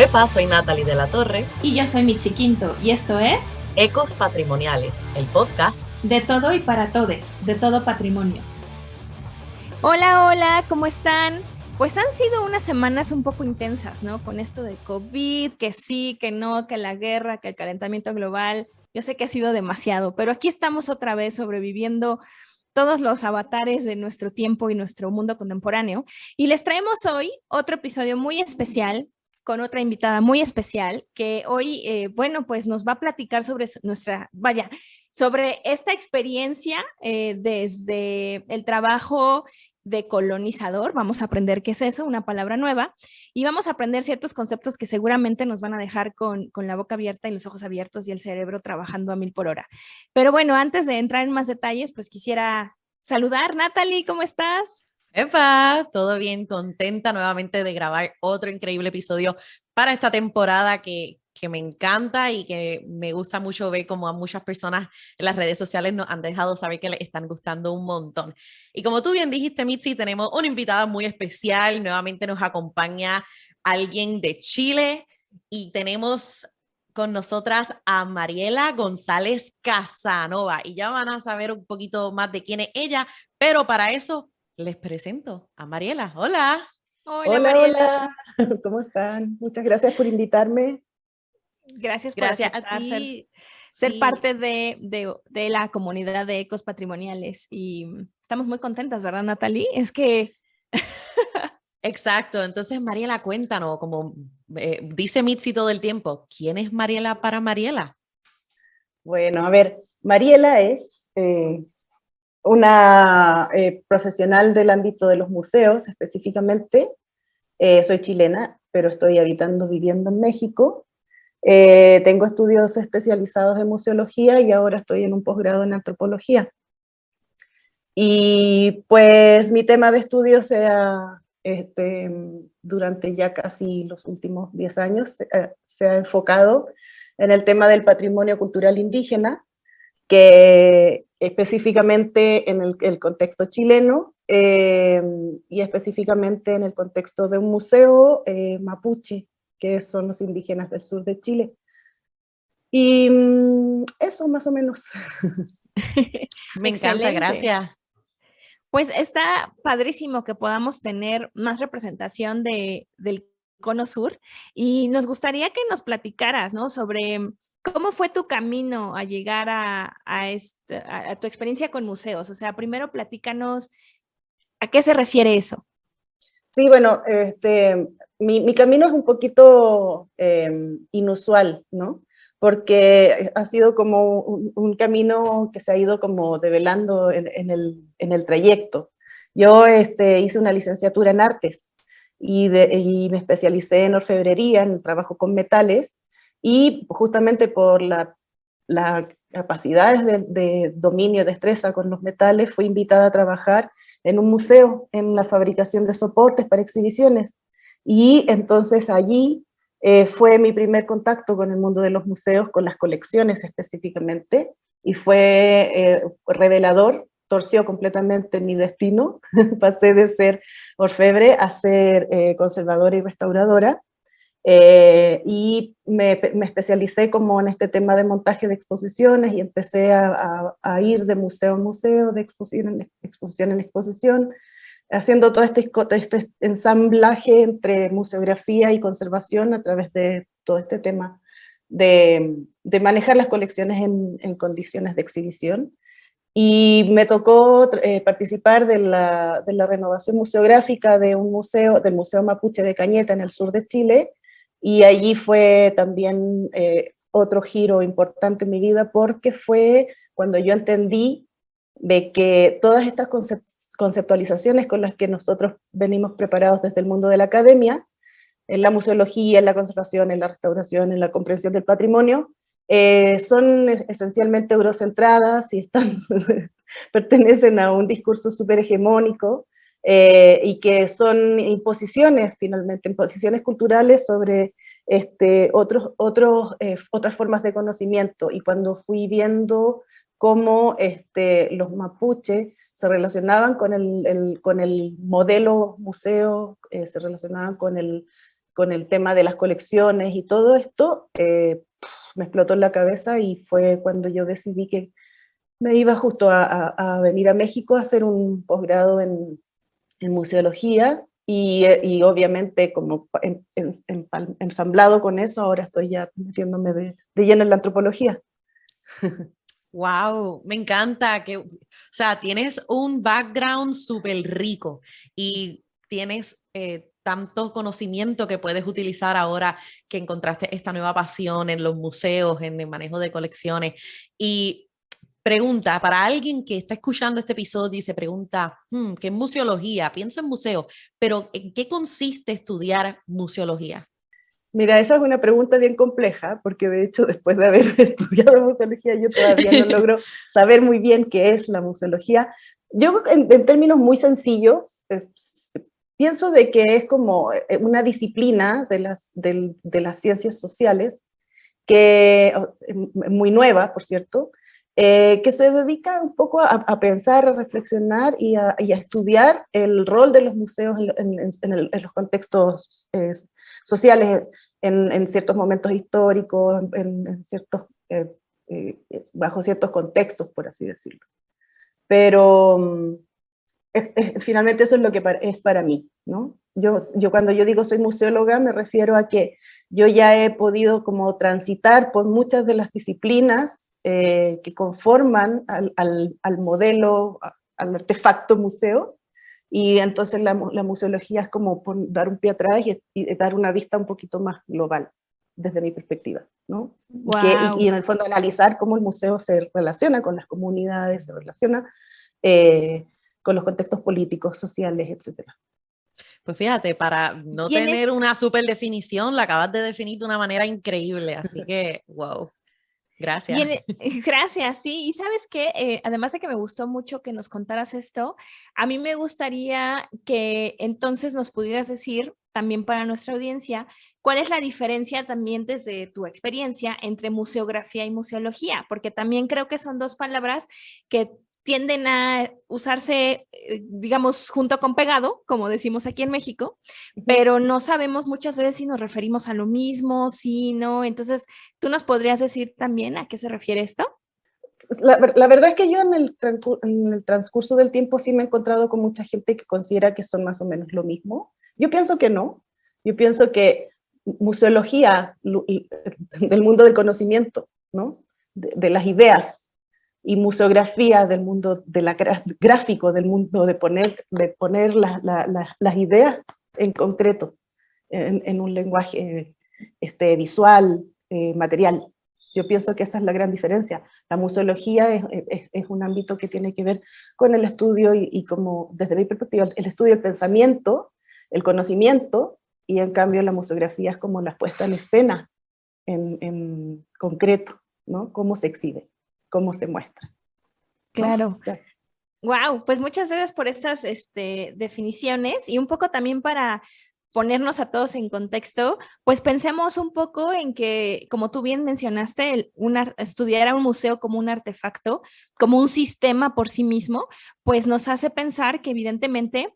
Epa, soy Natalie de la Torre. Y yo soy Mitzi Quinto, y esto es Ecos Patrimoniales, el podcast De todo y para todes, de todo patrimonio. Hola, hola, ¿cómo están? Pues han sido unas semanas un poco intensas, ¿no? Con esto de COVID, que sí, que no, que la guerra, que el calentamiento global. Yo sé que ha sido demasiado, pero aquí estamos otra vez sobreviviendo todos los avatares de nuestro tiempo y nuestro mundo contemporáneo. Y les traemos hoy otro episodio muy especial con otra invitada muy especial que hoy, bueno, pues nos va a platicar sobre sobre esta experiencia desde el trabajo de colonizador. Vamos a aprender qué es eso, una palabra nueva, y vamos a aprender ciertos conceptos que seguramente nos van a dejar con la boca abierta y los ojos abiertos y el cerebro trabajando a 1000 por hora. Pero bueno, antes de entrar en más detalles, pues quisiera saludar. Natalie, ¿cómo estás? Epa, todo bien, contenta nuevamente de grabar otro increíble episodio para esta temporada que me encanta y que me gusta mucho ver como a muchas personas en las redes sociales nos han dejado saber que les están gustando un montón. Y como tú bien dijiste, Mitzi, tenemos una invitada muy especial, nuevamente nos acompaña alguien de Chile y tenemos con nosotras a Mariela González Casanova y ya van a saber un poquito más de quién es ella, pero para eso les presento a Mariela. Hola. Hola, Hola, Mariela. hola, ¿cómo están? Muchas gracias por invitarme. Gracias por Gracias a aceptar ti. ser Sí, parte de la comunidad de ecos patrimoniales y estamos muy contentas, ¿verdad, Natalie? Es que exacto. Entonces, Mariela, cuéntanos, como dice Mitzi todo el tiempo, ¿quién es Mariela para Mariela? Bueno, a ver, Mariela es una profesional del ámbito de los museos específicamente. Soy chilena, pero estoy viviendo en México. Tengo estudios especializados en museología y ahora estoy en un posgrado en antropología. Y pues mi tema de estudio durante ya casi los últimos 10 años, se ha enfocado en el tema del patrimonio cultural indígena, que específicamente en el contexto chileno y específicamente en el contexto de un museo mapuche, que son los indígenas del sur de Chile. Y eso más o menos. Me encanta, excelente. gracias. Pues está padrísimo que podamos tener más representación del Cono Sur y nos gustaría que nos platicaras, ¿no? Sobre cómo fue tu camino a llegar a tu experiencia con museos. O sea, primero platícanos a qué se refiere eso. Sí, bueno, mi camino es un poquito inusual, ¿no? Porque ha sido como un camino que se ha ido como develando en el trayecto. Yo hice una licenciatura en artes y me especialicé en orfebrería, en el trabajo con metales, y justamente por las capacidades de dominio, destreza con los metales, fui invitada a trabajar en un museo, en la fabricación de soportes para exhibiciones. Y entonces allí fue mi primer contacto con el mundo de los museos, con las colecciones específicamente, y fue revelador, torció completamente mi destino, pasé de ser orfebre a ser conservadora y restauradora, y me especialicé como en este tema de montaje de exposiciones y empecé a ir de museo en museo, de exposición en exposición, haciendo todo este ensamblaje entre museografía y conservación a través de todo este tema de manejar las colecciones en condiciones de exhibición. Y me tocó participar de la renovación museográfica de un museo, del Museo Mapuche de Cañete en el sur de Chile, y allí fue también otro giro importante en mi vida, porque fue cuando yo entendí de que todas estas conceptualizaciones con las que nosotros venimos preparados desde el mundo de la academia, en la museología, en la conservación, en la restauración, en la comprensión del patrimonio, son esencialmente eurocentradas y pertenecen a un discurso súper hegemónico, y que son imposiciones, finalmente, imposiciones culturales sobre otras formas de conocimiento. Y cuando fui viendo cómo los mapuches se relacionaban con el modelo museo, se relacionaban con el tema de las colecciones y todo esto, me explotó en la cabeza y fue cuando yo decidí que me iba justo a venir a México a hacer un posgrado en museología y obviamente como ensamblado con eso, ahora estoy ya metiéndome de lleno en la antropología. Wow, me encanta que, o sea, tienes un background súper rico y tienes tanto conocimiento que puedes utilizar ahora que encontraste esta nueva pasión en los museos, en el manejo de colecciones. Y pregunta, para alguien que está escuchando este episodio y se pregunta, ¿qué es museología? Piensa en museo, pero ¿en qué consiste estudiar museología? Mira, esa es una pregunta bien compleja, porque de hecho después de haber estudiado museología yo todavía no logro saber muy bien qué es la museología. Yo en términos muy sencillos, pienso de que es como una disciplina de las ciencias sociales, que muy nueva, por cierto, que se dedica un poco a pensar, a reflexionar y a estudiar el rol de los museos en los contextos sociales, en ciertos momentos históricos, en ciertos, bajo ciertos contextos, por así decirlo. Pero finalmente eso es lo que es para mí, ¿no? Yo cuando yo digo soy museóloga me refiero a que yo ya he podido como transitar por muchas de las disciplinas que conforman al modelo, al artefacto museo, y entonces la museología es como dar un pie atrás y dar una vista un poquito más global, desde mi perspectiva, ¿no? Wow. Y en el fondo analizar cómo el museo se relaciona con las comunidades, se relaciona eh, con los contextos políticos, sociales, etcétera. Pues fíjate, para no ¿Tienes tener una súper definición, la acabas de definir de una manera increíble, así que, wow, gracias. Gracias, sí. Y sabes qué, además de que me gustó mucho que nos contaras esto, a mí me gustaría que entonces nos pudieras decir, también para nuestra audiencia, cuál es la diferencia también desde tu experiencia entre museografía y museología, porque también creo que son dos palabras que tienden a usarse, digamos, junto con pegado, como decimos aquí en México, pero no sabemos muchas veces si nos referimos a lo mismo, si no. Entonces, ¿tú nos podrías decir también a qué se refiere esto? La verdad es que yo en el transcurso del tiempo sí me he encontrado con mucha gente que considera que son más o menos lo mismo. Yo pienso que no. Yo pienso que museología del mundo del conocimiento, ¿no? De las ideas, y museografía del mundo de gráfico, del mundo de poner las ideas en concreto, en un lenguaje visual, material. Yo pienso que esa es la gran diferencia. La museología es un ámbito que tiene que ver con el estudio y como, desde mi perspectiva, el estudio del pensamiento, el conocimiento, y en cambio la museografía es como la puesta en escena en concreto, ¿no? Cómo se exhibe, cómo se muestra, ¿no? Claro. Wow, pues muchas gracias por estas definiciones y un poco también para ponernos a todos en contexto, pues pensemos un poco en que, como tú bien mencionaste, estudiar a un museo como un artefacto, como un sistema por sí mismo, pues nos hace pensar que evidentemente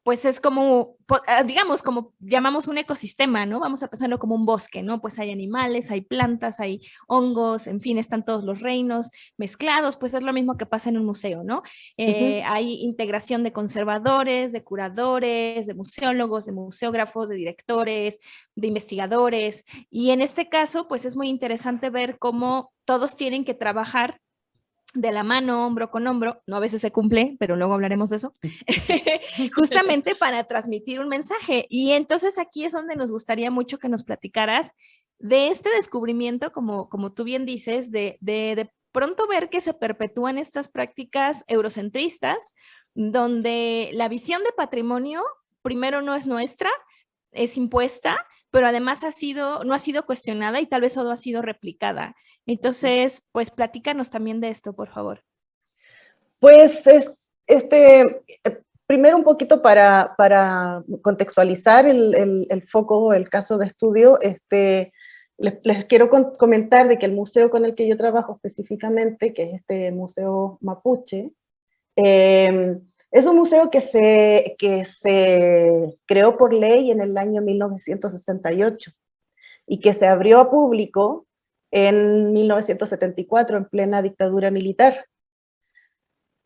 pues es como, digamos, como llamamos un ecosistema, ¿no? Vamos a pensarlo como un bosque, ¿no? Pues hay animales, hay plantas, hay hongos, en fin, están todos los reinos mezclados, pues es lo mismo que pasa en un museo, ¿no? Hay integración de conservadores, de curadores, de museólogos, de museógrafos, de directores, de investigadores, y en este caso, pues es muy interesante ver cómo todos tienen que trabajar de la mano, hombro con hombro, no a veces se cumple, pero luego hablaremos de eso, justamente para transmitir un mensaje. Y entonces aquí es donde nos gustaría mucho que nos platicaras de este descubrimiento, como tú bien dices, de pronto ver que se perpetúan estas prácticas eurocentristas, donde la visión de patrimonio primero no es nuestra, es impuesta, pero además no ha sido cuestionada y tal vez solo ha sido replicada. Entonces, pues platícanos también de esto, por favor. Pues primero un poquito para contextualizar el foco, el caso de estudio, les quiero comentar de que el museo con el que yo trabajo específicamente, que es este Museo Mapuche, Es un museo que se creó por ley en el año 1968 y que se abrió a público en 1974, en plena dictadura militar.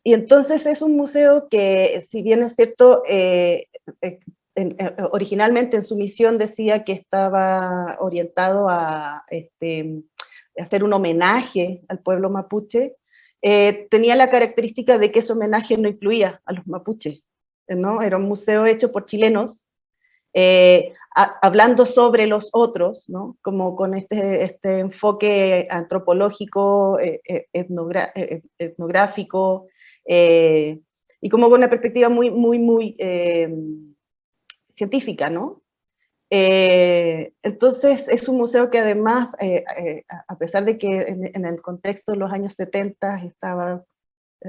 Y entonces es un museo que, si bien es cierto, originalmente en su misión decía que estaba orientado a hacer un homenaje al pueblo mapuche, tenía la característica de que ese homenaje no incluía a los mapuches, ¿no? Era un museo hecho por chilenos, hablando sobre los otros, ¿no? Como con este enfoque antropológico, etnográfico, y como con una perspectiva muy científica, ¿no? Entonces es un museo que además, a pesar de que en el contexto de los años 70 estaba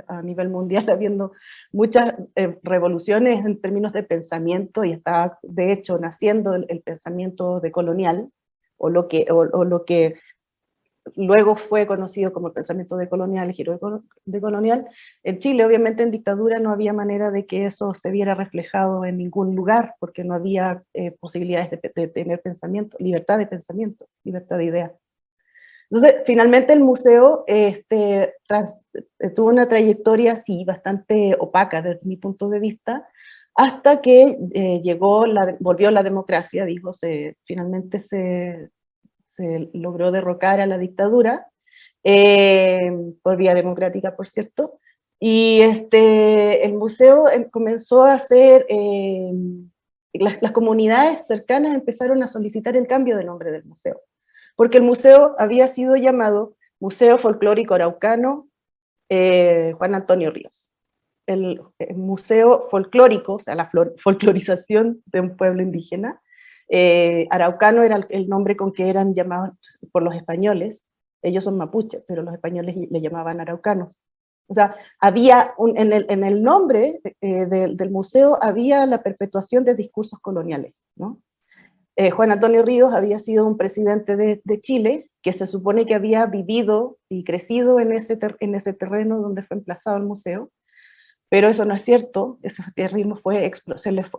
a nivel mundial habiendo muchas revoluciones en términos de pensamiento, y estaba de hecho naciendo el pensamiento decolonial, o lo que luego fue conocido como el pensamiento decolonial, el giro decolonial. En Chile, obviamente, en dictadura no había manera de que eso se viera reflejado en ningún lugar, porque no había posibilidades de tener pensamiento, libertad de idea. Entonces, finalmente el museo tuvo una trayectoria así, bastante opaca desde mi punto de vista, hasta que volvió la democracia, finalmente se logró derrocar a la dictadura, por vía democrática, por cierto, y el museo comenzó a hacer, las comunidades cercanas empezaron a solicitar el cambio de nombre del museo, porque el museo había sido llamado Museo Folclórico Araucano Juan Antonio Ríos. El museo folclórico, o sea, la folclorización de un pueblo indígena. Araucano era el nombre con que eran llamados por los españoles. Ellos son mapuches, pero los españoles le llamaban araucanos. O sea, había en el nombre del museo había la perpetuación de discursos coloniales, ¿no? Juan Antonio Ríos había sido un presidente de Chile, que se supone que había vivido y crecido en ese terreno donde fue emplazado el museo, pero eso no es cierto. Ese terreno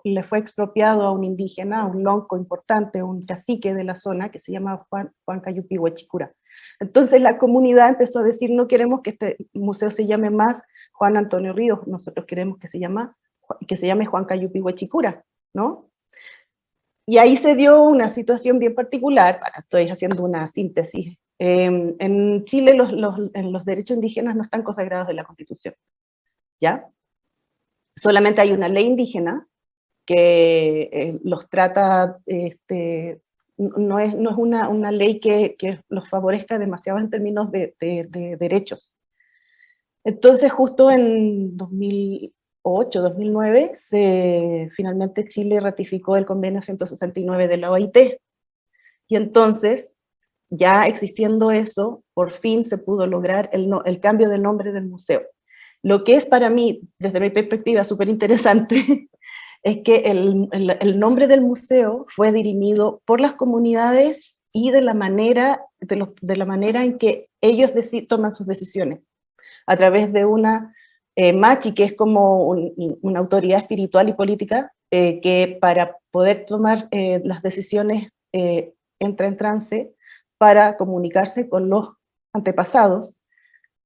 le fue expropiado a un indígena, a un lonco importante, un cacique de la zona, que se llama Juan Cayupi Huechicura. Entonces la comunidad empezó a decir: no queremos que este museo se llame más Juan Antonio Ríos, nosotros queremos que se llame Juan Cayupi Huechicura, ¿no? Y ahí se dio una situación bien particular. Estoy haciendo una síntesis. En Chile los derechos indígenas no están consagrados en la Constitución, ¿ya? Solamente hay una ley indígena que los trata, no es una ley que los favorezca demasiado en términos de derechos. Entonces, justo en 2008, 2009, finalmente Chile ratificó el convenio 169 de la OIT, y entonces, ya existiendo eso, por fin se pudo lograr el cambio de nombre del museo. Lo que es para mí, desde mi perspectiva, súper interesante, es que el nombre del museo fue dirimido por las comunidades y de la manera en que ellos toman sus decisiones, a través de una machi, que es como una autoridad espiritual y política, que para poder tomar las decisiones entra en trance para comunicarse con los antepasados,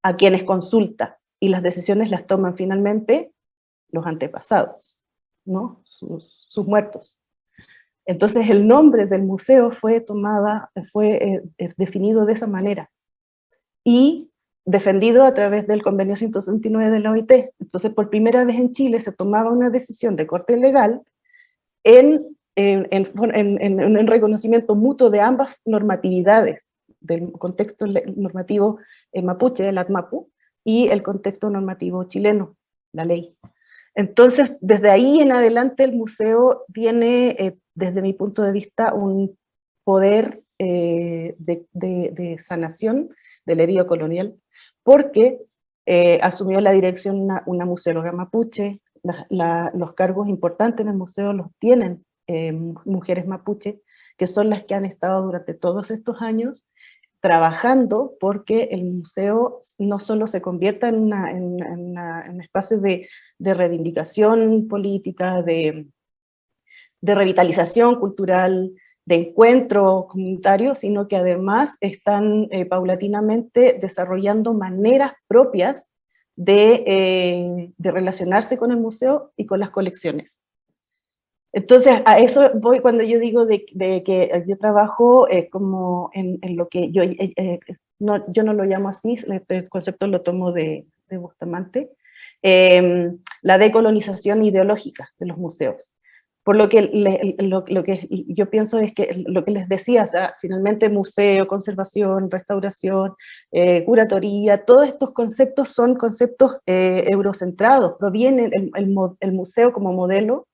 a quienes consulta, y las decisiones las toman finalmente los antepasados, ¿no? Sus muertos. Entonces el nombre del museo fue definido de esa manera, y defendido a través del convenio 169 de la OIT. Entonces, por primera vez en Chile se tomaba una decisión de corte legal en reconocimiento mutuo de ambas normatividades, del contexto normativo mapuche, el ATMAPU, y el contexto normativo chileno, la ley. Entonces, desde ahí en adelante el museo tiene, desde mi punto de vista, un poder de sanación del herido colonial, porque asumió la dirección una museóloga mapuche. Los cargos importantes en el museo los tienen mujeres mapuche, que son las que han estado durante todos estos años trabajando porque el museo no solo se convierta en espacios de reivindicación política, de revitalización cultural, de encuentro comunitario, sino que además están paulatinamente desarrollando maneras propias de relacionarse con el museo y con las colecciones. Entonces, a eso voy cuando yo digo de que yo trabajo como en lo que yo no lo llamo así, el concepto lo tomo de Bustamante, la decolonización ideológica de los museos. Por lo que, lo que yo pienso es que lo que les decía, o sea, finalmente museo, conservación, restauración, curatoría, todos estos conceptos son conceptos eurocentrados, provienen, el museo como modelo,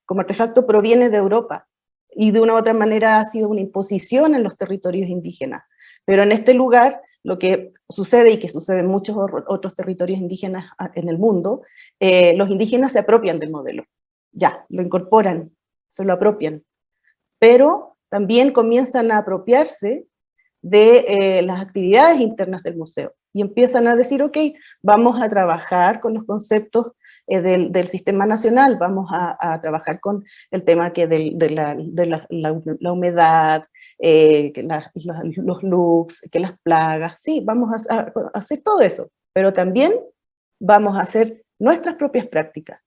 como artefacto proviene de Europa y de una u otra manera ha sido una imposición en los territorios indígenas. Pero en este lugar lo que sucede y que sucede en muchos otros territorios indígenas en el mundo, los indígenas se apropian del modelo, ya, lo incorporan, se lo apropian, pero también comienzan a apropiarse de las actividades internas del museo y empiezan a decir, ok, vamos a trabajar con los conceptos del sistema nacional, vamos a trabajar con el tema que la humedad, que los looks, que las plagas, sí, vamos a hacer todo eso, pero también vamos a hacer nuestras propias prácticas.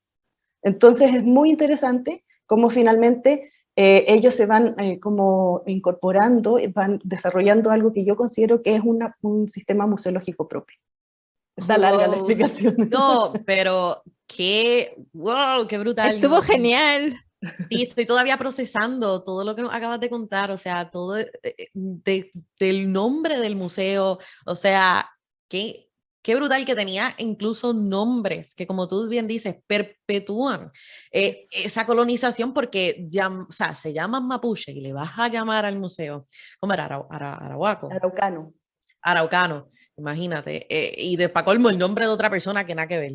Entonces es muy interesante cómo finalmente ellos se van como incorporando, van desarrollando algo que yo considero que es un sistema museológico propio. Está larga la explicación. No, pero wow, qué brutal. Estuvo genial. Sí, estoy todavía procesando todo lo que nos acabas de contar, o sea, todo del nombre del museo, o sea, qué brutal que tenía incluso nombres que, como tú bien dices, perpetúan esa colonización porque ya, o sea, se llaman mapuche y le vas a llamar al museo, ¿cómo era? Arahuaco. Araucano. Araucano, imagínate, y de pa' colmo el nombre de otra persona que nada que ver.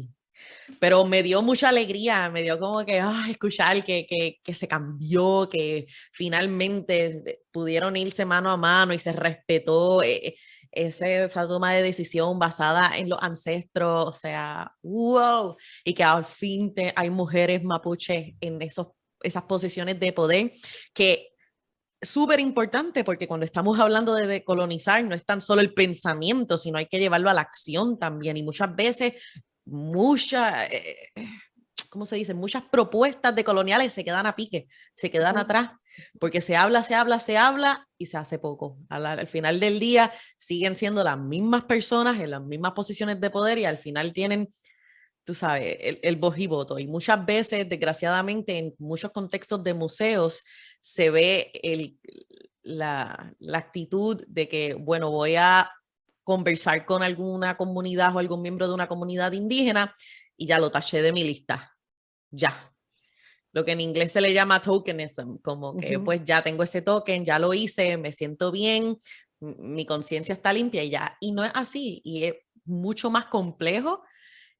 Pero me dio mucha alegría, me dio como que escuchar que se cambió, que finalmente pudieron irse mano a mano y se respetó esa toma de decisión basada en los ancestros, o sea, wow, y que al fin hay mujeres mapuches en esas posiciones de poder que súper importante porque cuando estamos hablando de decolonizar no es tan solo el pensamiento, sino hay que llevarlo a la acción también y muchas veces ¿cómo se dice? Muchas propuestas de coloniales se quedan a pique, se quedan atrás, porque se habla y se hace poco. Al final del día siguen siendo las mismas personas en las mismas posiciones de poder y al final tienen, tú sabes, el voz y voto. Y muchas veces, desgraciadamente, en muchos contextos de museos se ve la actitud de que, bueno, voy a conversar con alguna comunidad o algún miembro de una comunidad indígena y ya lo taché de mi lista. Ya. Lo que en inglés se le llama tokenism, como que pues ya tengo ese token, ya lo hice, me siento bien, mi conciencia está limpia y ya. Y no es así, y es mucho más complejo.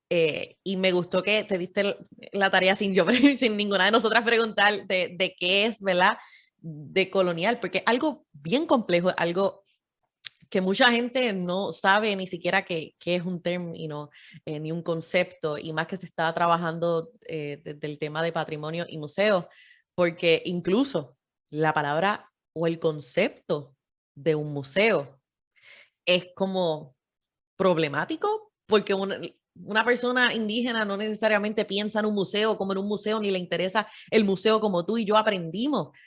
Y me gustó que te diste la tarea sin yo, sin ninguna de nosotras preguntar de qué es, ¿verdad? De colonial, porque algo bien complejo, algo que mucha gente no sabe ni siquiera qué es un término ni un concepto, y más que se está trabajando desde el tema de patrimonio y museos, porque incluso la palabra o el concepto de un museo es como problemático, porque una persona indígena no necesariamente piensa en un museo como en un museo, ni le interesa el museo como tú y yo aprendimos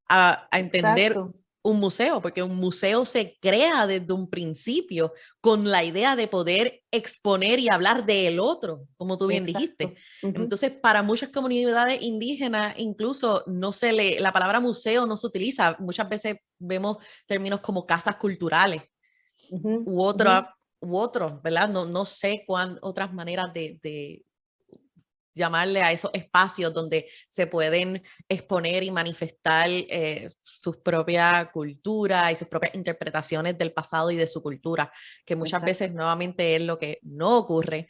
a entender. Exacto. Un museo, porque un museo se crea desde un principio con la idea de poder exponer y hablar del otro, como tú bien dijiste. Entonces, para muchas comunidades indígenas, incluso la palabra museo no se utiliza. Muchas veces vemos términos como casas culturales u otros, ¿verdad? No sé otras maneras de llamarle a esos espacios donde se pueden exponer y manifestar sus propias culturas y sus propias interpretaciones del pasado y de su cultura, que muchas veces nuevamente es lo que no ocurre.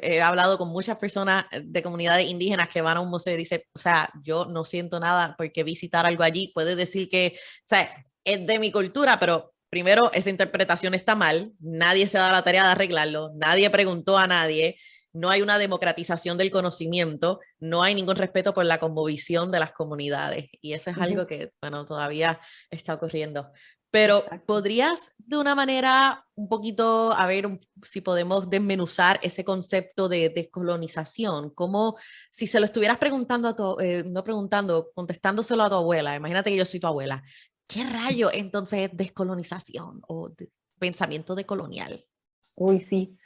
He hablado con muchas personas de comunidades indígenas que van a un museo y dicen, o sea, yo no siento nada porque visitar algo allí puede decir que, o sea, es de mi cultura, pero primero, esa interpretación está mal, nadie se da la tarea de arreglarlo, nadie preguntó a nadie, no hay una democratización del conocimiento, no hay ningún respeto por la cosmovisión de las comunidades. Y eso es algo que, bueno, todavía está ocurriendo. Pero Exacto. podrías de una manera un poquito, a ver si podemos desmenuzar ese concepto de descolonización, como si se lo estuvieras preguntando a tu, no preguntando, contestándoselo a tu abuela, imagínate que yo soy tu abuela, ¿qué rayo entonces es descolonización o pensamiento decolonial? Uy, sí.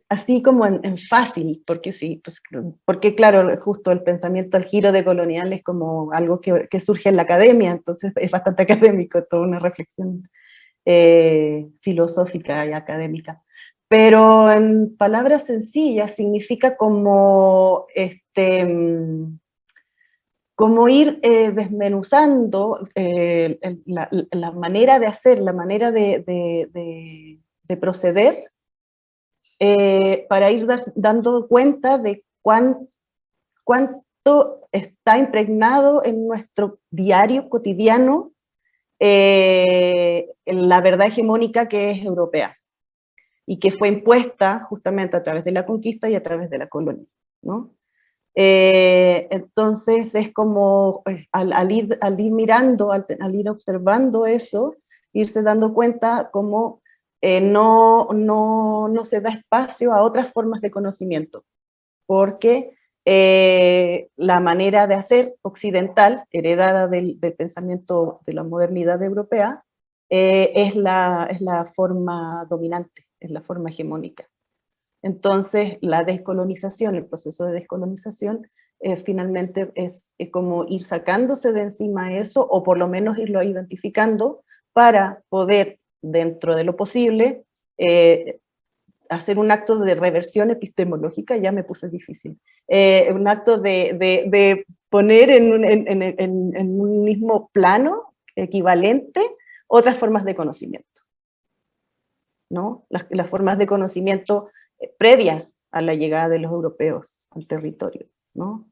Así como en fácil, porque sí, pues, porque claro, justo el pensamiento al giro decolonial es como algo que surge en la academia, entonces es bastante académico, toda una reflexión filosófica y académica. Pero en palabras sencillas significa como, como ir desmenuzando la manera de hacer, la manera de proceder, para ir dando cuenta de cuánto está impregnado en nuestro diario cotidiano en la verdad hegemónica que es europea y que fue impuesta justamente a través de la conquista y a través de la colonia, ¿no? Entonces es como al ir mirando, al ir observando eso, irse dando cuenta cómo no se da espacio a otras formas de conocimiento, porque la manera de hacer occidental, heredada del pensamiento de la modernidad europea, es la forma dominante, es la forma hegemónica. Entonces, la descolonización, el proceso de descolonización, finalmente es como ir sacándose de encima eso, o por lo menos irlo identificando, para poder, dentro de lo posible, hacer un acto de reversión epistemológica, ya me puse difícil, un acto de poner en un mismo plano equivalente otras formas de conocimiento, ¿no? Las formas de conocimiento previas a la llegada de los europeos al territorio, ¿no?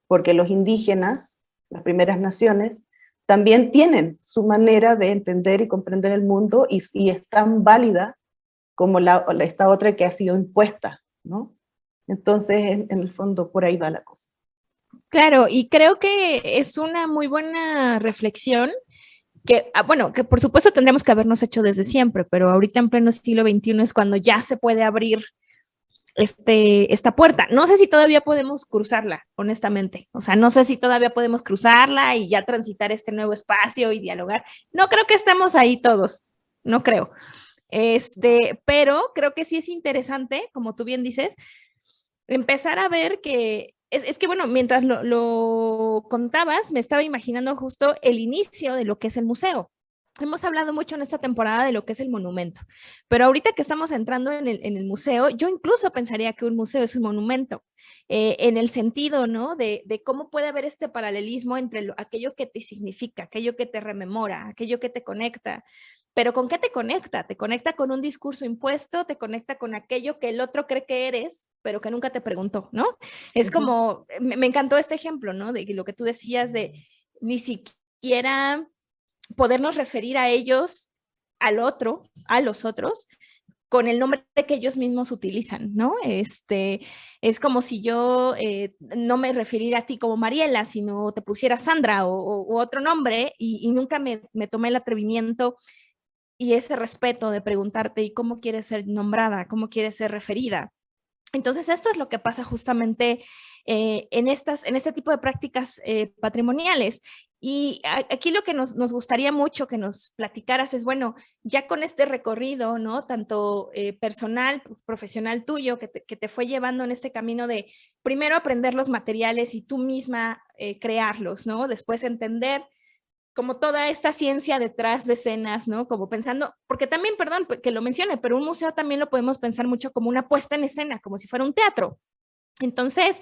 Porque los indígenas, las primeras naciones, también tienen su manera de entender y comprender el mundo y es tan válida como esta otra que ha sido impuesta, ¿no? Entonces, en el fondo, por ahí va la cosa. Claro, y creo que es una muy buena reflexión que, bueno, que por supuesto tendríamos que habernos hecho desde siempre, pero ahorita en pleno siglo XXI es cuando ya se puede abrir esta puerta. No sé si todavía podemos cruzarla, honestamente. O sea, no sé si todavía podemos cruzarla y ya transitar este nuevo espacio y dialogar. No creo que estemos ahí todos, no creo. Pero creo que sí es interesante, como tú bien dices, empezar a ver que es que, bueno, mientras lo contabas, me estaba imaginando justo el inicio de lo que es el museo. Hemos hablado mucho en esta temporada de lo que es el monumento, pero ahorita que estamos entrando en el museo, yo incluso pensaría que un museo es un monumento, en el sentido, ¿no? De cómo puede haber este paralelismo entre aquello que te significa, aquello que te rememora, aquello que te conecta. Pero ¿con qué te conecta? Te conecta con un discurso impuesto, te conecta con aquello que el otro cree que eres, pero que nunca te preguntó, ¿no? Es como, me encantó este ejemplo, ¿no? De lo que tú decías de ni siquiera podernos referir a ellos, al otro, a los otros, con el nombre que ellos mismos utilizan, ¿no? Es como si yo no me refiriera a ti como Mariela, sino te pusiera Sandra o otro nombre y nunca me tomé el atrevimiento y ese respeto de preguntarte, ¿y cómo quieres ser nombrada? ¿Cómo quieres ser referida? Entonces, esto es lo que pasa justamente en este tipo de prácticas patrimoniales. Y aquí lo que nos gustaría mucho que nos platicaras es, bueno, ya con este recorrido, ¿no? Tanto personal, profesional tuyo, que te fue llevando en este camino de primero aprender los materiales y tú misma crearlos, ¿no? Después entender como toda esta ciencia detrás de escenas, ¿no? Como pensando, porque también, perdón que lo mencione, pero un museo también lo podemos pensar mucho como una puesta en escena, como si fuera un teatro. Entonces,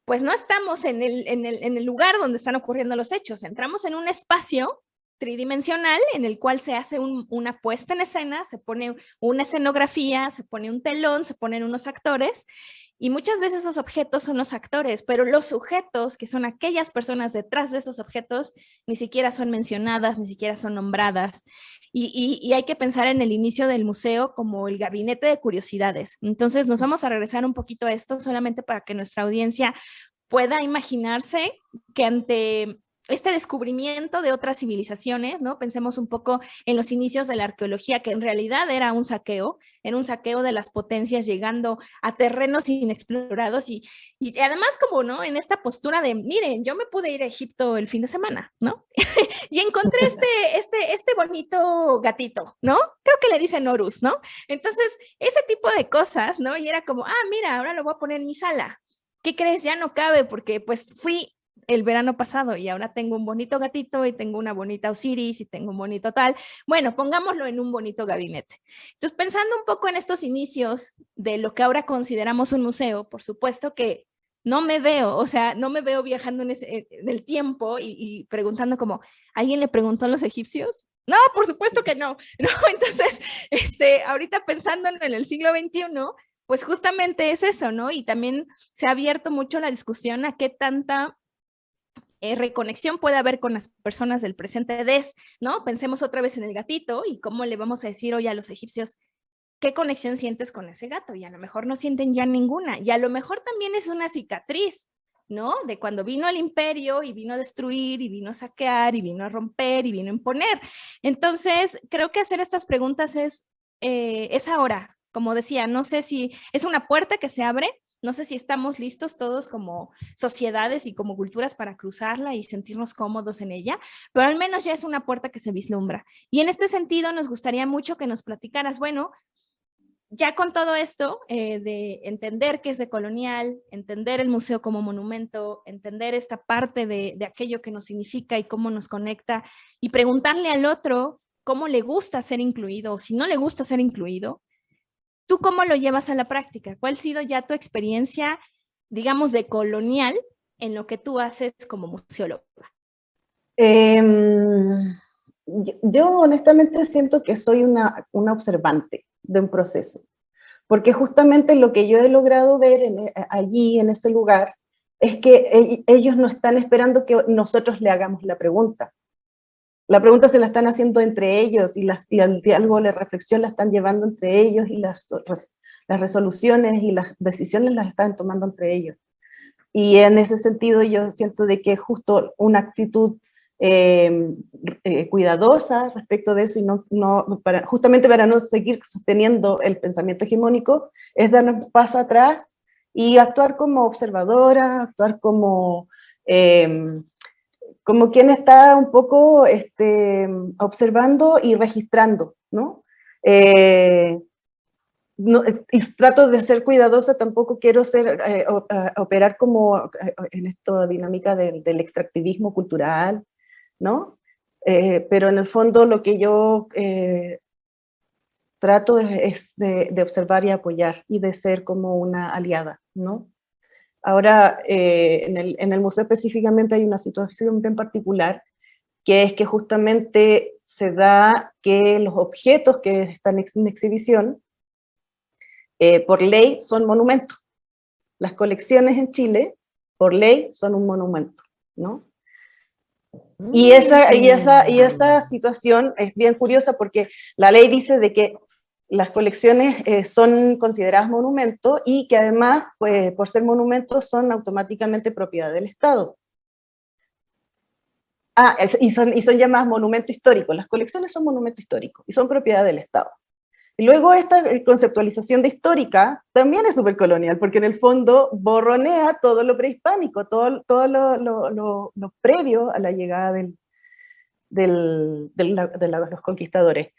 pues no estamos en el lugar donde están ocurriendo los hechos, entramos en un espacio tridimensional en el cual se hace una puesta en escena, se pone una escenografía, se pone un telón, se ponen unos actores, y muchas veces esos objetos son los actores, pero los sujetos, que son aquellas personas detrás de esos objetos, ni siquiera son mencionadas, ni siquiera son nombradas. Y hay que pensar en el inicio del museo como el gabinete de curiosidades. Entonces nos vamos a regresar un poquito a esto solamente para que nuestra audiencia pueda imaginarse que ante este descubrimiento de otras civilizaciones, ¿no? Pensemos un poco en los inicios de la arqueología, que en realidad era un saqueo de las potencias llegando a terrenos inexplorados y además como, ¿no? En esta postura de, miren, yo me pude ir a Egipto el fin de semana, ¿no? Y encontré este bonito gatito, ¿no? Creo que le dicen Horus, ¿no? Entonces, ese tipo de cosas, ¿no? Y era como, mira, ahora lo voy a poner en mi sala. ¿Qué crees? Ya no cabe porque pues fui el verano pasado y ahora tengo un bonito gatito y tengo una bonita Osiris y tengo un bonito tal. Bueno, pongámoslo en un bonito gabinete. Entonces, pensando un poco en estos inicios de lo que ahora consideramos un museo, por supuesto que no me veo, o sea, no me veo viajando en el tiempo y preguntando como, ¿alguien le preguntó a los egipcios? No, por supuesto que no, ¿no? Entonces, ahorita pensando en el siglo XXI, pues justamente es eso, ¿no? Y también se ha abierto mucho la discusión a qué tanta reconexión puede haber con las personas del presente ¿no? Pensemos otra vez en el gatito y cómo le vamos a decir hoy a los egipcios, ¿qué conexión sientes con ese gato? Y a lo mejor no sienten ya ninguna. Y a lo mejor también es una cicatriz, ¿no? De cuando vino el imperio y vino a destruir y vino a saquear y vino a romper y vino a imponer. Entonces, creo que hacer estas preguntas es ahora. Como decía, no sé si es una puerta que se abre, no sé si estamos listos todos como sociedades y como culturas para cruzarla y sentirnos cómodos en ella, pero al menos ya es una puerta que se vislumbra. Y en este sentido nos gustaría mucho que nos platicaras, bueno, ya con todo esto de entender qué es decolonial, entender el museo como monumento, entender esta parte de aquello que nos significa y cómo nos conecta, y preguntarle al otro cómo le gusta ser incluido o si no le gusta ser incluido, ¿tú cómo lo llevas a la práctica? ¿Cuál ha sido ya tu experiencia, digamos, de colonial en lo que tú haces como museóloga? Yo honestamente siento que soy una observante de un proceso, porque justamente lo que yo he logrado ver allí, en ese lugar, es que ellos no están esperando que nosotros le hagamos la pregunta. La pregunta se la están haciendo entre ellos y el diálogo, la reflexión la están llevando entre ellos y las resoluciones y las decisiones las están tomando entre ellos. Y en ese sentido yo siento de que justo una actitud cuidadosa respecto de eso y justamente para no seguir sosteniendo el pensamiento hegemónico, es dar un paso atrás y actuar como observadora, actuar como quien está un poco observando y registrando, ¿no? Y trato de ser cuidadosa, tampoco quiero operar como en esta dinámica del extractivismo cultural, ¿no? Pero en el fondo lo que yo trato es de observar y apoyar y de ser como una aliada, ¿no? Ahora, en el museo específicamente hay una situación bien particular, que es que justamente se da que los objetos que están en exhibición, por ley, son monumentos. Las colecciones en Chile, por ley, son un monumento, ¿no? Y esa situación es bien curiosa porque la ley dice de que las colecciones son consideradas monumentos y que además, pues, por ser monumentos, son automáticamente propiedad del Estado. Y son llamadas monumentos históricos. Las colecciones son monumentos históricos y son propiedad del Estado. Y luego esta conceptualización de histórica también es súper colonial, porque en el fondo borronea todo lo prehispánico, todo lo previo a la llegada de los conquistadores.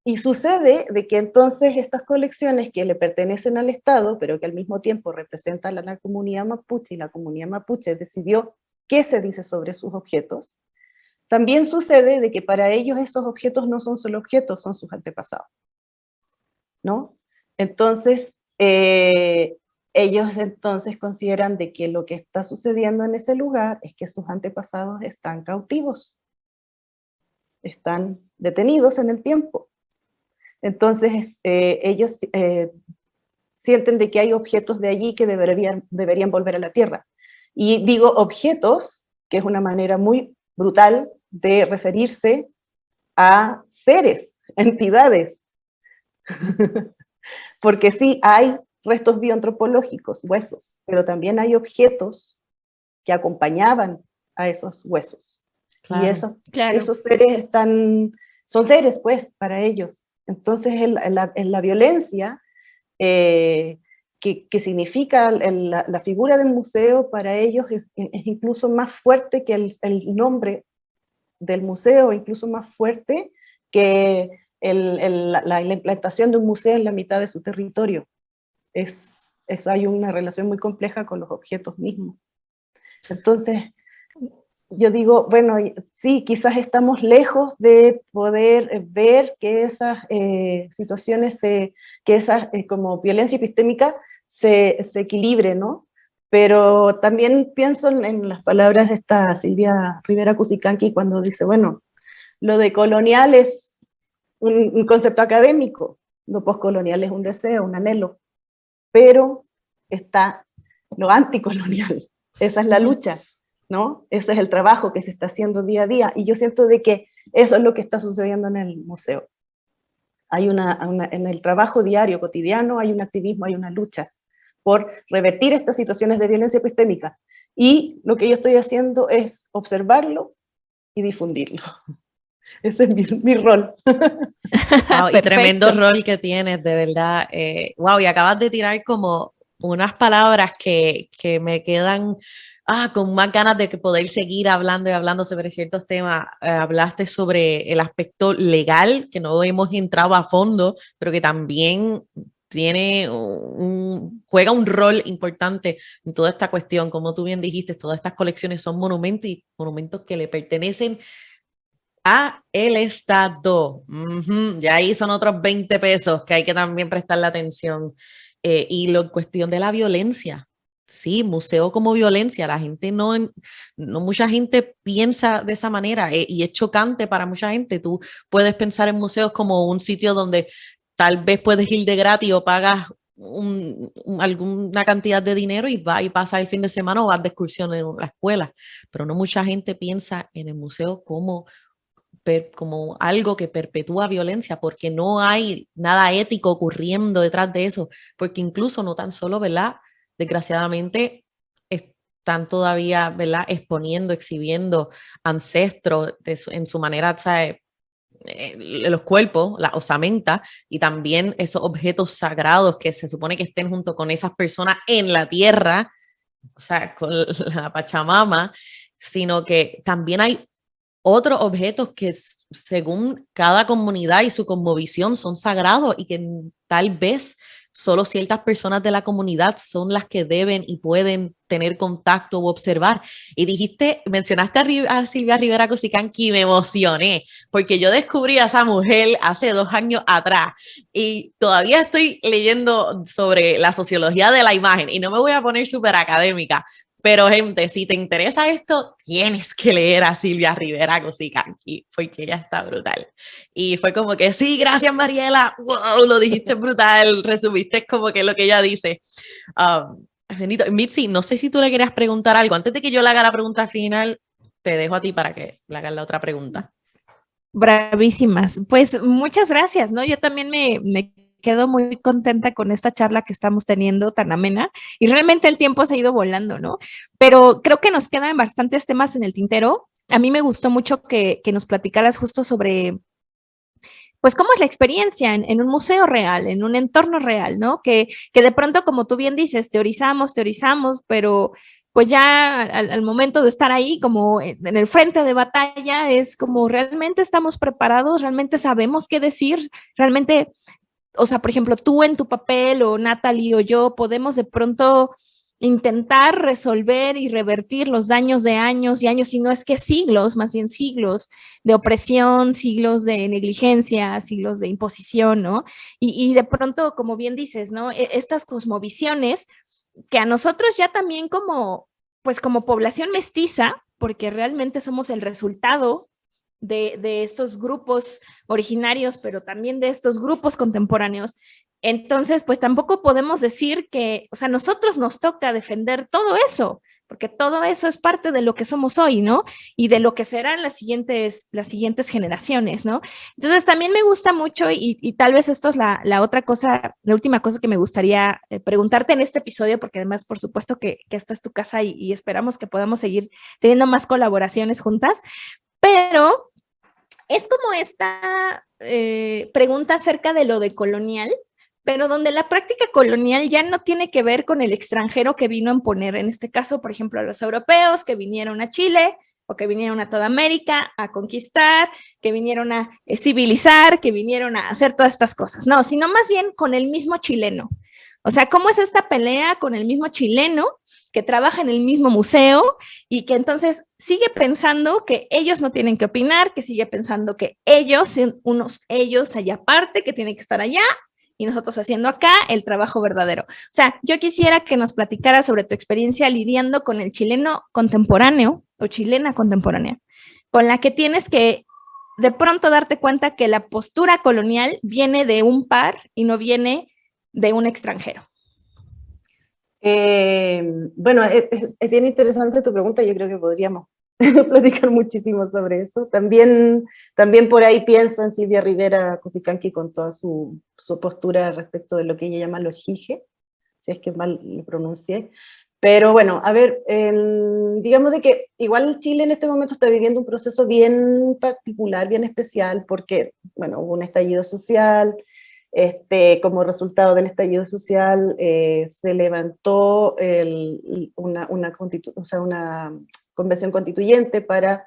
Y sucede de que entonces estas colecciones que le pertenecen al Estado, pero que al mismo tiempo representan a la comunidad mapuche, y la comunidad mapuche decidió qué se dice sobre sus objetos, también sucede de que para ellos esos objetos no son solo objetos, son sus antepasados, ¿no? Entonces, ellos entonces consideran de que lo que está sucediendo en ese lugar es que sus antepasados están cautivos, están detenidos en el tiempo. Entonces, ellos sienten de que hay objetos de allí que deberían volver a la Tierra. Y digo objetos, que es una manera muy brutal de referirse a seres, entidades. Porque sí, hay restos bioantropológicos, huesos, pero también hay objetos que acompañaban a esos huesos. Claro, y esos seres son seres, pues, para ellos. Entonces, en la violencia, que significa la figura del museo, para ellos es incluso más fuerte que el nombre del museo, incluso más fuerte que la implantación de un museo en la mitad de su territorio. Hay una relación muy compleja con los objetos mismos. Entonces, yo digo, bueno, sí, quizás estamos lejos de poder ver que esas situaciones, que esas como violencia epistémica se equilibre, ¿no? Pero también pienso en las palabras de esta Silvia Rivera Cusicanqui cuando dice, bueno, lo de colonial es un concepto académico, lo postcolonial es un deseo, un anhelo, pero está lo anticolonial, esa es la lucha, ¿no? Ese es el trabajo que se está haciendo día a día, y yo siento de que eso es lo que está sucediendo en el museo. Hay en el trabajo diario, cotidiano, hay un activismo, hay una lucha por revertir estas situaciones de violencia epistémica, y lo que yo estoy haciendo es observarlo y difundirlo. Ese es mi rol. Wow, y tremendo rol que tienes, de verdad. Wow, y acabas de tirar como unas palabras que me quedan con más ganas de poder seguir hablando y hablando sobre ciertos temas. Hablaste sobre el aspecto legal, que no hemos entrado a fondo, pero que también juega un rol importante en toda esta cuestión. Como tú bien dijiste, todas estas colecciones son monumentos y monumentos que le pertenecen a el Estado. Ya ahí son otros 20 pesos que hay que también prestarle atención. Y la cuestión de la violencia. Sí, museo como violencia. La gente no mucha gente piensa de esa manera y es chocante para mucha gente. Tú puedes pensar en museos como un sitio donde tal vez puedes ir de gratis o pagas alguna cantidad de dinero y vas y pasas el fin de semana o vas de excursión en la escuela. Pero no mucha gente piensa en el museo como algo que perpetúa violencia, porque no hay nada ético ocurriendo detrás de eso, porque incluso no tan solo, ¿verdad? Desgraciadamente están todavía, ¿verdad? Exponiendo, exhibiendo ancestros en su manera, ¿sabes? Los cuerpos, la osamenta, y también esos objetos sagrados que se supone que estén junto con esas personas en la tierra, o sea, con la Pachamama, sino que también hay otros objetos que según cada comunidad y su cosmovisión son sagrados y que tal vez solo ciertas personas de la comunidad son las que deben y pueden tener contacto o observar. Y mencionaste a Silvia Rivera Cusicanqui y me emocioné, porque yo descubrí a esa mujer hace 2 años atrás y todavía estoy leyendo sobre la sociología de la imagen y no me voy a poner súper académica, pero, gente, si te interesa esto, tienes que leer a Silvia Rivera Cusicanqui, porque ella está brutal. Y fue como que, sí, gracias, Mariela, wow, lo dijiste brutal, resumiste como que lo que ella dice. Benito, Mitzi, no sé si tú le querías preguntar algo. Antes de que yo le haga la pregunta final, te dejo a ti para que le hagas la otra pregunta. Bravísimas. Pues muchas gracias, ¿no? Yo también me quedo muy contenta con esta charla que estamos teniendo tan amena y realmente el tiempo se ha ido volando, ¿no? Pero creo que nos quedan bastantes temas en el tintero. A mí me gustó mucho que nos platicaras justo sobre, pues, cómo es la experiencia en un museo real, en un entorno real, ¿no? Que de pronto, como tú bien dices, teorizamos, pero pues ya al momento de estar ahí, como en el frente de batalla, es como realmente estamos preparados, realmente sabemos qué decir, realmente, o sea, por ejemplo, tú en tu papel o Natalie o yo podemos de pronto intentar resolver y revertir los daños de años y años, si no es que siglos, más bien siglos de opresión, siglos de negligencia, siglos de imposición, ¿no? Y de pronto, como bien dices, ¿no? Estas cosmovisiones que a nosotros ya también como, pues como población mestiza, porque realmente somos el resultado de estos grupos originarios, pero también de estos grupos contemporáneos. Entonces, pues tampoco podemos decir que, o sea, nosotros nos toca defender todo eso, porque todo eso es parte de lo que somos hoy, ¿no? Y de lo que serán las siguientes generaciones, ¿no? Entonces, también me gusta mucho y tal vez esto es la otra cosa, la última cosa que me gustaría preguntarte en este episodio, porque además, por supuesto que esta es tu casa y esperamos que podamos seguir teniendo más colaboraciones juntas, pero es como esta pregunta acerca de lo decolonial, pero donde la práctica colonial ya no tiene que ver con el extranjero que vino a imponer, en este caso, por ejemplo, a los europeos que vinieron a Chile o que vinieron a toda América a conquistar, que vinieron a civilizar, que vinieron a hacer todas estas cosas. No, sino más bien con el mismo chileno. O sea, ¿cómo es esta pelea con el mismo chileno que trabaja en el mismo museo y que entonces sigue pensando que ellos no tienen que opinar, que sigue pensando que ellos, ellos allá aparte, que tienen que estar allá y nosotros haciendo acá el trabajo verdadero? O sea, yo quisiera que nos platicaras sobre tu experiencia lidiando con el chileno contemporáneo o chilena contemporánea, con la que tienes que de pronto darte cuenta que la postura colonial viene de un par y no viene de un extranjero. Bueno, es bien interesante tu pregunta, yo creo que podríamos platicar muchísimo sobre eso. También por ahí pienso en Silvia Rivera Cusicanqui con toda su postura respecto de lo que ella llama los jije, si es que mal lo pronuncié. Pero bueno, a ver, digamos de que igual Chile en este momento está viviendo un proceso bien particular, bien especial, porque, bueno, hubo un estallido social. Como resultado del estallido social se levantó una convención constituyente para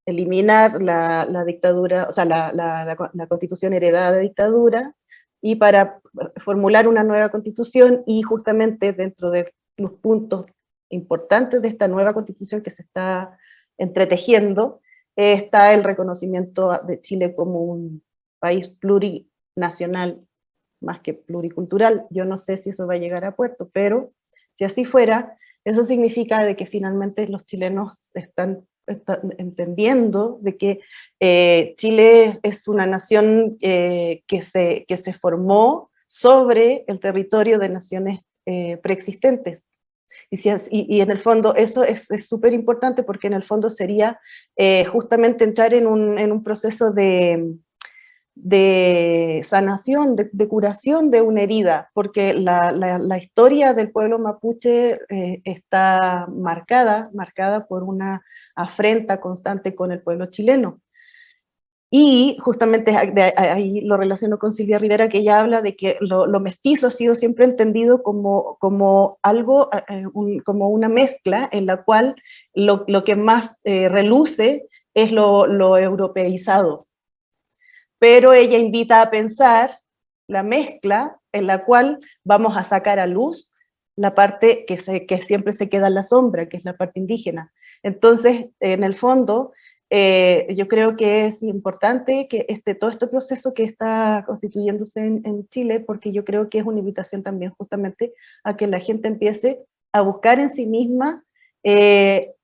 eliminar la dictadura, o sea, la constitución heredada de dictadura, y para formular una nueva constitución, y justamente dentro de los puntos importantes de esta nueva constitución que se está entretejiendo, está el reconocimiento de Chile como un país plurinacional más que pluricultural. Yo no sé si eso va a llegar a puerto, pero si así fuera, eso significa de que finalmente los chilenos están entendiendo de que Chile es una nación que se formó sobre el territorio de naciones preexistentes. Y en el fondo eso es súper importante, porque en el fondo sería justamente entrar en un proceso de sanación, de curación de una herida, porque la historia del pueblo mapuche está marcada por una afrenta constante con el pueblo chileno. Y justamente ahí lo relaciono con Silvia Rivera, que ella habla de que lo mestizo ha sido siempre entendido como algo, como una mezcla en la cual lo que más reluce es lo europeizado. Pero ella invita a pensar la mezcla en la cual vamos a sacar a luz la parte que siempre se queda en la sombra, que es la parte indígena. Entonces, en el fondo, yo creo que es importante que todo este proceso que está constituyéndose en Chile, porque yo creo que es una invitación también justamente a que la gente empiece a buscar en sí misma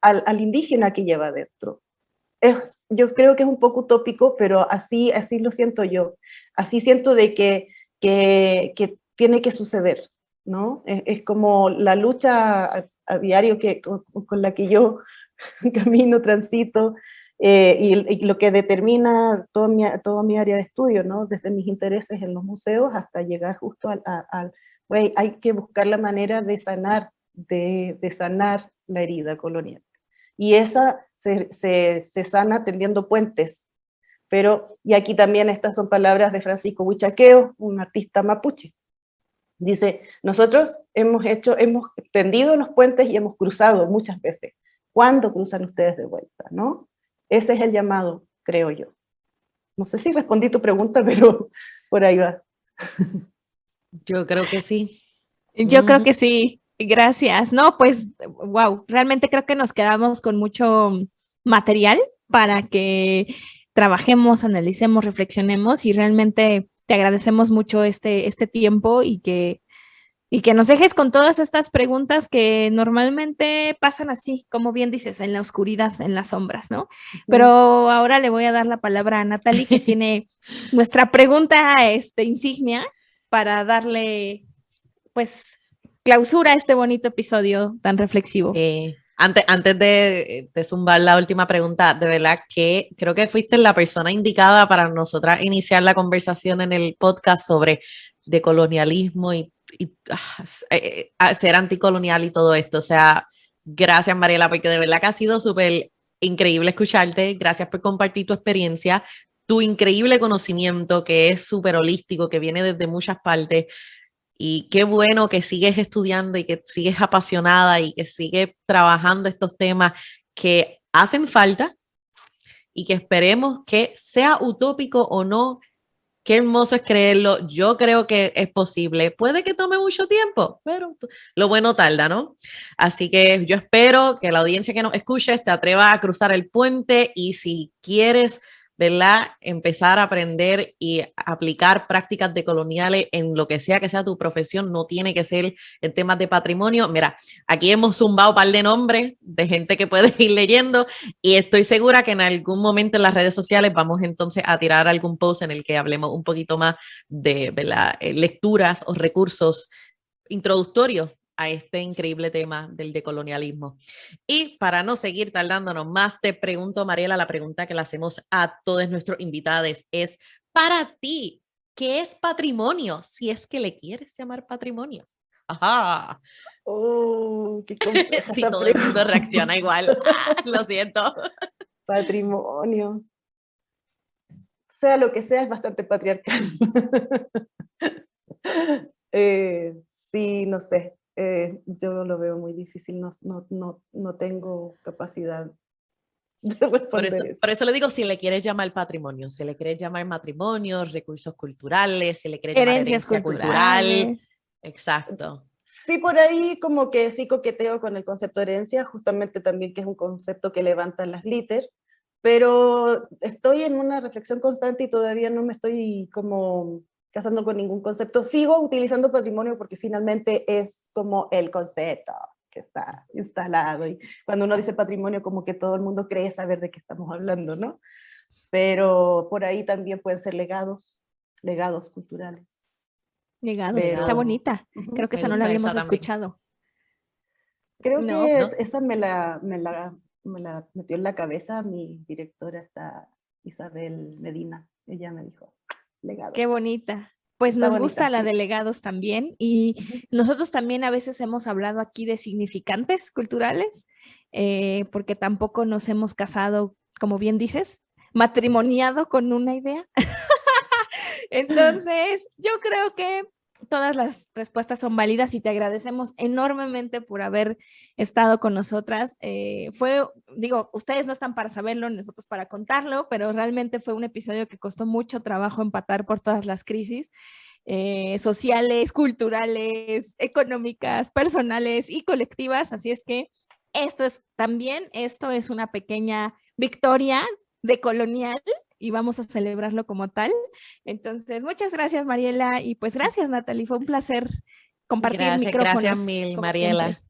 al indígena que lleva dentro. Yo creo que es un poco utópico, pero así lo siento yo. Así siento de que tiene que suceder, ¿no? Es como la lucha a diario con la que yo camino, transito, y lo que determina todo mi área de estudio, ¿no? Desde mis intereses en los museos hasta llegar justo güey, hay que buscar la manera de sanar la herida colonial. Y esa se sana tendiendo puentes. Y aquí también estas son palabras de Francisco Huichaqueo, un artista mapuche. Dice, nosotros hemos tendido los puentes y hemos cruzado muchas veces. ¿Cuándo cruzan ustedes de vuelta, no? Ese es el llamado, creo yo. No sé si respondí tu pregunta, pero por ahí va. Yo creo que sí. Yo creo que sí. Gracias. No, pues, wow, realmente creo que nos quedamos con mucho material para que trabajemos, analicemos, reflexionemos, y realmente te agradecemos mucho este tiempo y que Y que nos dejes con todas estas preguntas que normalmente pasan así, como bien dices, en la oscuridad, en las sombras, ¿no? Pero ahora le voy a dar la palabra a Natalie, que tiene nuestra pregunta insignia para darle, pues, clausura a este bonito episodio tan reflexivo. Antes de zumbar la última pregunta, de verdad que creo que fuiste la persona indicada para nosotras iniciar la conversación en el podcast sobre decolonialismo y ser anticolonial y todo esto. O sea, gracias, Mariela, porque de verdad que ha sido súper increíble escucharte. Gracias por compartir tu experiencia, tu increíble conocimiento que es súper holístico, que viene desde muchas partes. Y qué bueno que sigues estudiando y que sigues apasionada y que sigues trabajando estos temas que hacen falta y que esperemos que sea utópico o no. Qué hermoso es creerlo. Yo creo que es posible. Puede que tome mucho tiempo, pero lo bueno tarda, ¿no? Así que yo espero que la audiencia que nos escuche te atreva a cruzar el puente y si quieres, ¿verdad?, empezar a aprender y aplicar prácticas decoloniales en lo que sea tu profesión, no tiene que ser en temas de patrimonio. Mira, aquí hemos zumbado un par de nombres de gente que puedes ir leyendo y estoy segura que en algún momento en las redes sociales vamos entonces a tirar algún post en el que hablemos un poquito más de, ¿verdad?, lecturas o recursos introductorios a este increíble tema del decolonialismo. Y para no seguir tardándonos más, te pregunto, Mariela, la pregunta que le hacemos a todos nuestros invitados es, para ti, ¿qué es patrimonio? Si es que le quieres llamar patrimonio. Ajá. Oh, qué compleja. Sí, todo el mundo reacciona igual. Lo siento. Patrimonio. Sea lo que sea, es bastante patriarcal. Sí, no sé. Yo lo veo muy difícil, no tengo capacidad de responder por eso le digo, si le quieres llamar patrimonio, si le quieres llamar matrimonio, recursos culturales, si le quieres llamar herencia cultural. Exacto. Sí, por ahí como que sí coqueteo con el concepto de herencia, justamente también que es un concepto que levantan las LITER, pero estoy en una reflexión constante y todavía no me estoy como casando con ningún concepto. Sigo utilizando patrimonio porque finalmente es como el concepto que está instalado. Y cuando uno dice patrimonio, como que todo el mundo cree saber de qué estamos hablando, ¿no? Pero por ahí también pueden ser legados culturales. Legados, está bonita. Creo que esa no la habíamos escuchado. Creo que esa me la metió en la cabeza mi directora, esta Isabel Medina. Ella me dijo, legados. Qué bonita. Pues nos gusta la de legados también y nosotros también a veces hemos hablado aquí de significantes culturales porque tampoco nos hemos casado, como bien dices, matrimoniado con una idea. Entonces, yo creo que todas las respuestas son válidas y te agradecemos enormemente por haber estado con nosotras. Ustedes no están para saberlo, nosotros para contarlo, pero realmente fue un episodio que costó mucho trabajo empatar por todas las crisis sociales, culturales, económicas, personales y colectivas. Así es que esto es una pequeña victoria decolonial y vamos a celebrarlo como tal. Entonces, muchas gracias, Mariela, y pues gracias, Natalie, fue un placer compartir micrófonos. Gracias mil, Mariela. Siempre.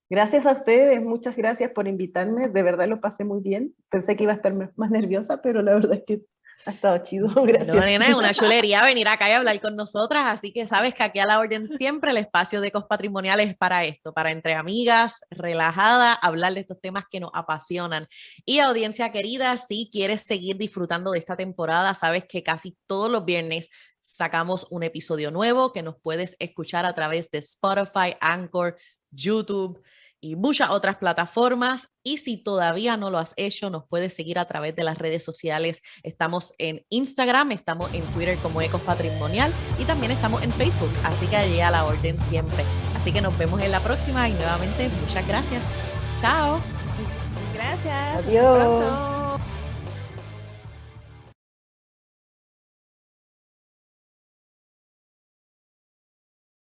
Gracias a ustedes, muchas gracias por invitarme, de verdad lo pasé muy bien, pensé que iba a estar más nerviosa, pero la verdad es que ha estado chido, gracias. No, nena, es una chulería venir acá y hablar con nosotras, así que sabes que aquí a la orden siempre el espacio de Ecos Patrimoniales es para esto, para entre amigas, relajada, hablar de estos temas que nos apasionan. Y audiencia querida, si quieres seguir disfrutando de esta temporada, sabes que casi todos los viernes sacamos un episodio nuevo que nos puedes escuchar a través de Spotify, Anchor, YouTube y muchas otras plataformas. Y si todavía no lo has hecho, nos puedes seguir a través de las redes sociales. Estamos en Instagram, estamos en Twitter como Ecos Patrimonial y también estamos en Facebook, así que allí a la orden siempre. Así que nos vemos en la próxima y nuevamente muchas gracias. Chao. Gracias. Adiós. Hasta pronto.